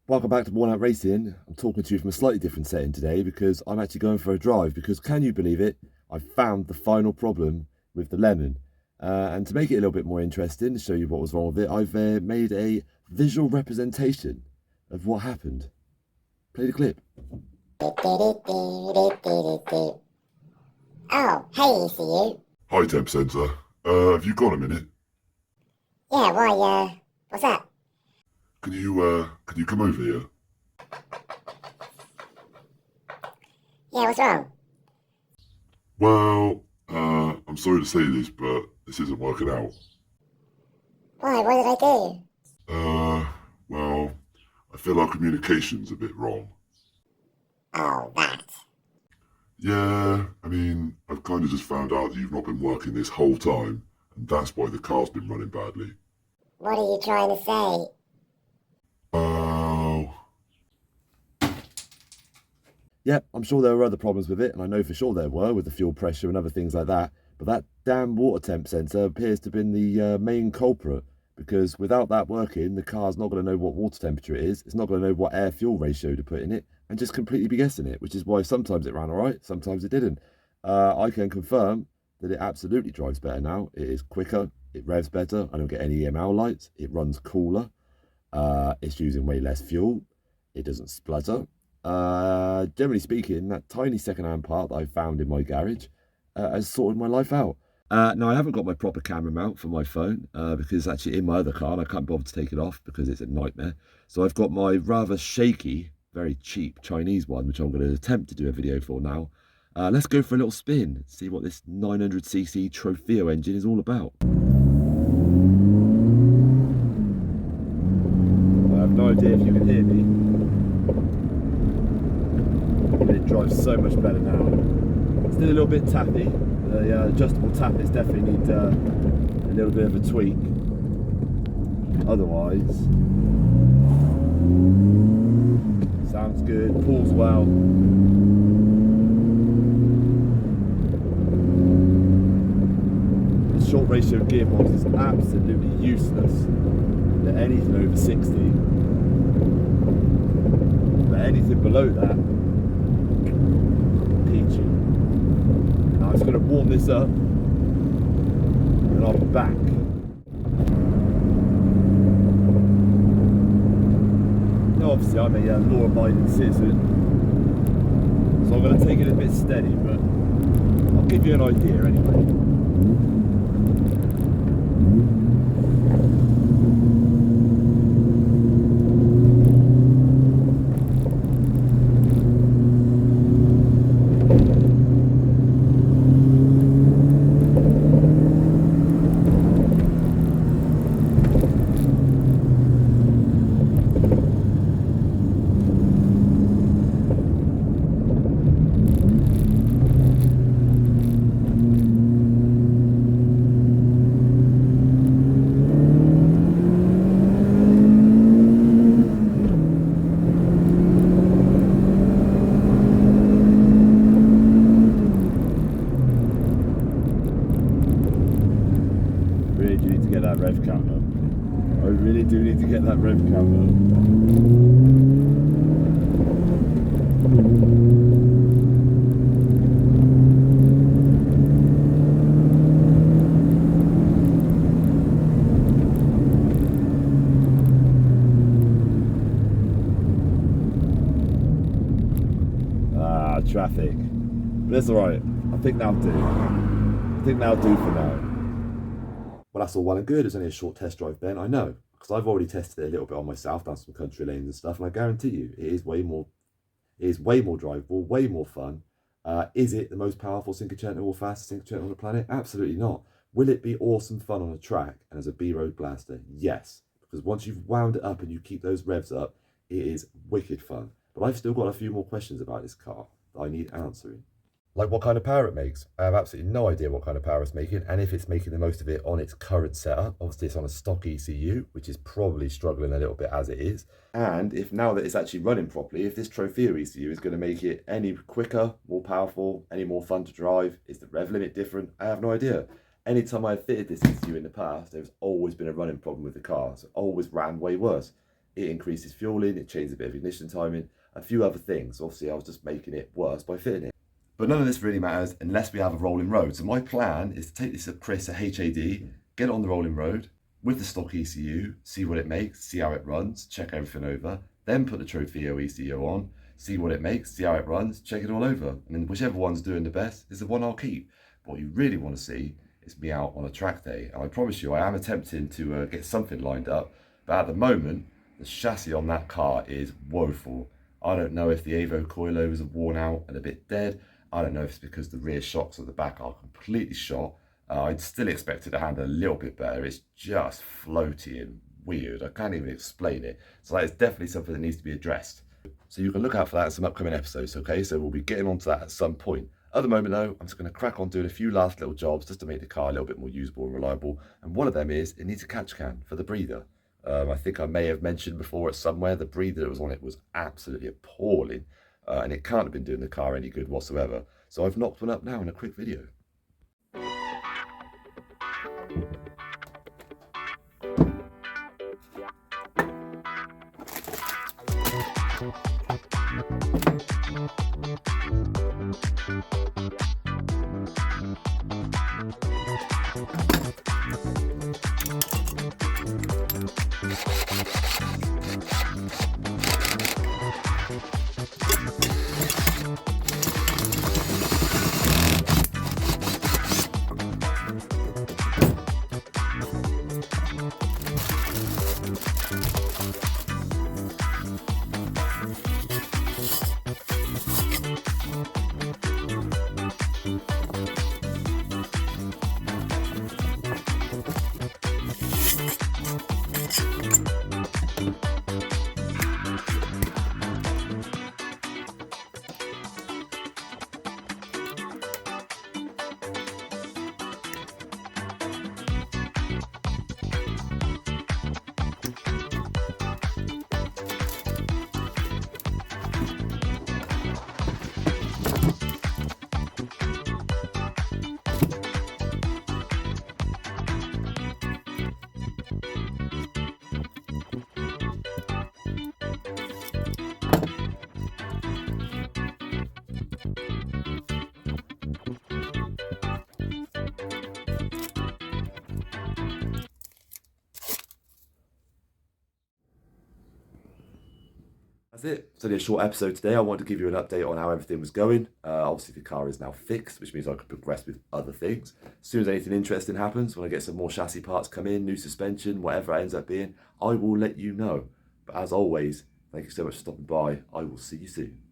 Welcome back to Worn Out Racing. I'm talking to you from a slightly different setting today because I'm actually going for a drive because can you believe it? I found the final problem with the lemon. And to make it a little bit more interesting, to show you what was wrong with it, I've made a visual representation of what happened. Play the clip. Oh, hey, ECU. Hi, cinquecento. Have you got a minute? Yeah, why, what's that? Can you come over here? Yeah, what's wrong? Well, I'm sorry to say this, but this isn't working out. Why, what did I do? Well, I feel our communication's a bit wrong. Oh, that. Yeah, I mean, I've kind of just found out that you've not been working this whole time, and that's why the car's been running badly. What are you trying to say? Oh, Yeah, I'm sure there were other problems with it, and I know for sure there were with the fuel pressure and other things like that. But that damn water temp sensor appears to have been the main culprit because without that working, the car's not going to know what water temperature it is. It's not going to know what air fuel ratio to put in it and just completely be guessing it, which is why sometimes it ran all right, sometimes it didn't. I can confirm that it absolutely drives better now. It is quicker, it revs better. I don't get any EML lights, it runs cooler, it's using way less fuel, it doesn't splutter. Generally speaking, that tiny second-hand part that I found in my garage has sorted my life out. Now, I haven't got my proper camera mount for my phone because it's actually in my other car and I can't bother to take it off because it's a nightmare. So I've got my rather shaky, very cheap Chinese one, which I'm going to attempt to do a video for now. Let's go for a little spin, see what this 900cc Trofeo engine is all about. I have no idea if you can hear me. It drives so much better now. Still a little bit tappy. The adjustable tappets definitely need a little bit of a tweak. Otherwise, sounds good, pulls well. The short ratio gearbox is absolutely useless at anything over 60. But anything below that, peachy. Now I'm just going to warm this up and I'll be back. Now obviously I'm a law-abiding citizen, so I'm going to take it a bit steady, but I'll give you an idea anyway. Really do need to get that rev count up. I really do need to get that rev count up. Ah, traffic. But it's alright. I think that'll do. I think that'll do for now. Well, that's all well and good. It's only a short test drive, Ben. I know, because I've already tested it a little bit on myself, down some country lanes and stuff, and I guarantee you, it is way more drivable, way more fun. Is it the most powerful cinquecento or fastest cinquecento on the planet? Absolutely not. Will it be awesome fun on a track and as a B-road blaster? Yes, because once you've wound it up and you keep those revs up, it is wicked fun. But I've still got a few more questions about this car that I need answering. Like what kind of power it makes. I have absolutely no idea what kind of power it's making and if it's making the most of it on its current setup. Obviously it's on a stock ECU, which is probably struggling a little bit as it is. And if now that it's actually running properly, if this Trofeo ECU is going to make it any quicker, more powerful, any more fun to drive, is the rev limit different? I have no idea. Anytime I've fitted this ECU in the past, there's always been a running problem with the car. So it always ran way worse. it increases fueling, it changes a bit of ignition timing, a few other things. Obviously, I was just making it worse by fitting it. But none of this really matters unless we have a rolling road. So my plan is to take this at Chris at HAD, get it on the rolling road with the stock ECU, see what it makes, see how it runs, check everything over, then put the Trofeo ECU on, see what it makes, see how it runs, check it all over. And then whichever one's doing the best is the one I'll keep. But what you really want to see is me out on a track day. And I promise you, I am attempting to get something lined up. But at the moment, the chassis on that car is woeful. I don't know if the Evo coilovers are worn out and a bit dead. I don't know if it's because the rear shocks at the back are completely shot. I'd still expect it to handle a little bit better. It's just floaty and weird. I can't even explain it. So that is definitely something that needs to be addressed. So you can look out for that in some upcoming episodes, okay? So we'll be getting onto that at some point. At the moment though, I'm just going to crack on doing a few last little jobs just to make the car a little bit more usable and reliable. And one of them is it needs a catch can for the breather. I think I may have mentioned before at somewhere the breather that was on it was absolutely appalling. And it can't have been doing the car any good whatsoever. So I've knocked one up now in a quick video. That's it. It's only a short episode today. I wanted to give you an update on how everything was going. Obviously, the car is now fixed, which means I can progress with other things. As soon as anything interesting happens, when I get some more chassis parts come in, new suspension, whatever it ends up being, I will let you know. But as always, thank you so much for stopping by. I will see you soon.